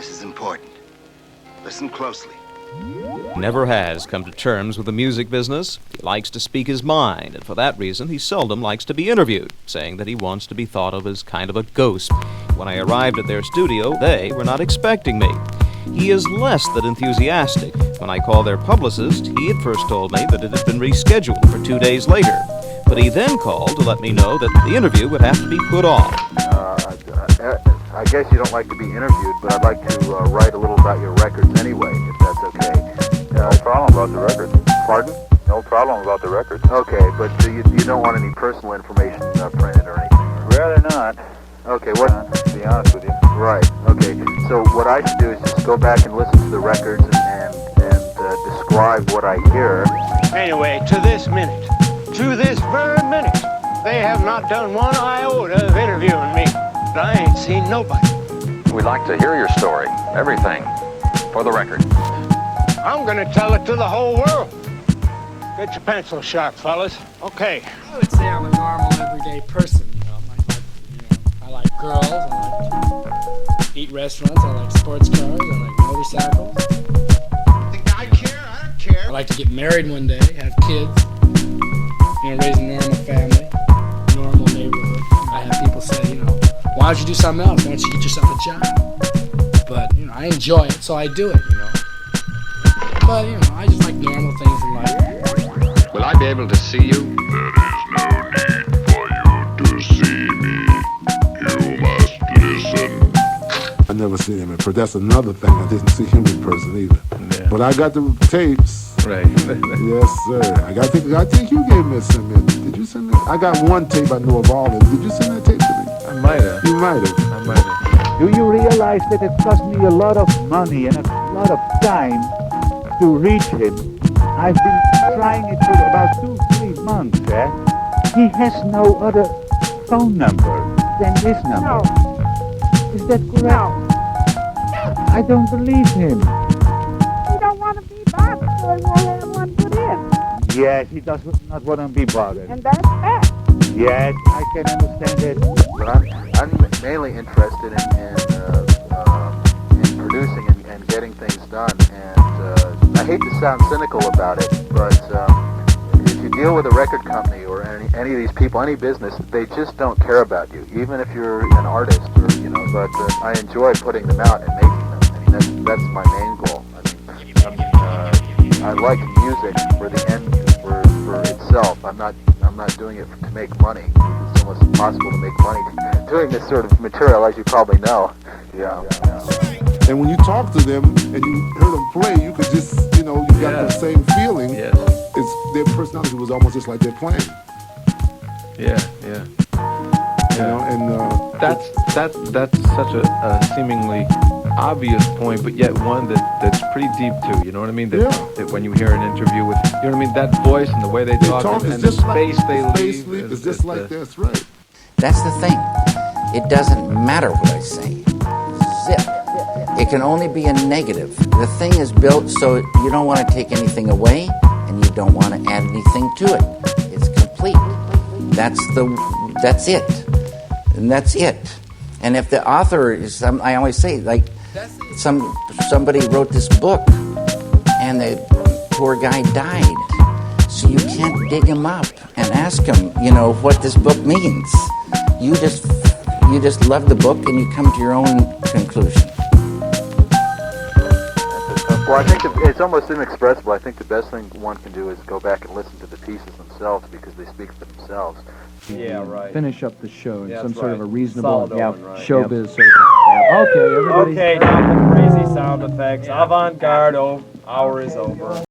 This is important. Listen closely. Never has come to terms with the music business. He likes to speak his mind, and for that reason he seldom likes to be interviewed, saying that he wants to be thought of as kind of a ghost. When I arrived at their studio, they were not expecting me. He is less than enthusiastic. When I called their publicist, he at first told me that it had been rescheduled for 2 days later. But he then called to let me know that the interview would have to be put off. I guess you don't like to be interviewed, but I'd like to write a little about your records anyway, if that's okay. No problem about the records. Pardon? No problem about the records. Okay, but you don't want any personal information printed or anything? Rather not. Okay, what? To be honest with you. Right, okay. So what I should do is just go back and listen to the records and describe what I hear. Anyway, to this very minute, they have not done one iota of interviewing me. I ain't seen nobody. We'd like to hear your story, everything, for the record. I'm gonna tell it to the whole world. Get your pencil sharp, fellas. Okay. I would say I'm a normal, everyday person. I like girls. I like to eat restaurants. I like sports cars. I like motorcycles. Think I care? I don't care. I like to get married one day, have kids. Raise a normal family, normal neighborhood. I have people say, why don't you do something else? Why don't you get yourself a job? But, I enjoy it, so I do it, But, I just like normal things in life. Will I be able to see you? There is no need for you to see me. You must listen. I never seen him in person. That's another thing. I didn't see him in person either. Yeah. But I got the tapes. Right. Yes, sir. I think you gave me a send me. Did you send me? I got one tape I know of all of them. Did you send that tape to me? I might have. You might have. I might have. Do you realize that it cost me a lot of money and a lot of time to reach him? I've been trying it for about 2-3 months, He has no other phone number than this number. No. Is that correct? No. I don't believe him. He don't want to be bothered, so he won't have one put in. Yes, he does not want to be bothered. And that's that. Yes, I can understand that. But I'm mainly interested in producing and getting things done. And I hate to sound cynical about it, but if you deal with a record company or any of these people, any business, they just don't care about you, even if you're an artist or But I enjoy putting them out and making them. I mean, that's my main goal. I like music for the end for itself. I'm not doing it to make money. It's almost impossible to make money doing this sort of material, as you probably know. Yeah. And when you talk to them and you heard them play, you could just, you got the same feeling. Yes. It's their personality was almost just like they're playing. Yeah. And that's such a seemingly obvious point, but yet one that's pretty deep too. You know what I mean? That when you hear an interview with, you know what I mean? That voice and the way they talk and the space they leave. It's just like that's right. That's the thing. It doesn't matter what I say. Zip. It can only be a negative. The thing is built so you don't want to take anything away and you don't want to add anything to it. It's complete. That's it. And that's it. And if the author is, I always say, like, somebody wrote this book and the poor guy died. So you can't dig him up and ask him, what this book means. You just love the book and you come to your own conclusion. Well, I think it's almost inexpressible. I think the best thing one can do is go back and listen to the pieces themselves because they speak for themselves. Yeah, right. Finish up the show in some that's sort of right. a reasonable Right. showbiz sort of thing. Okay, everybody. Okay, now the crazy sound effects. Avant-garde hour is over.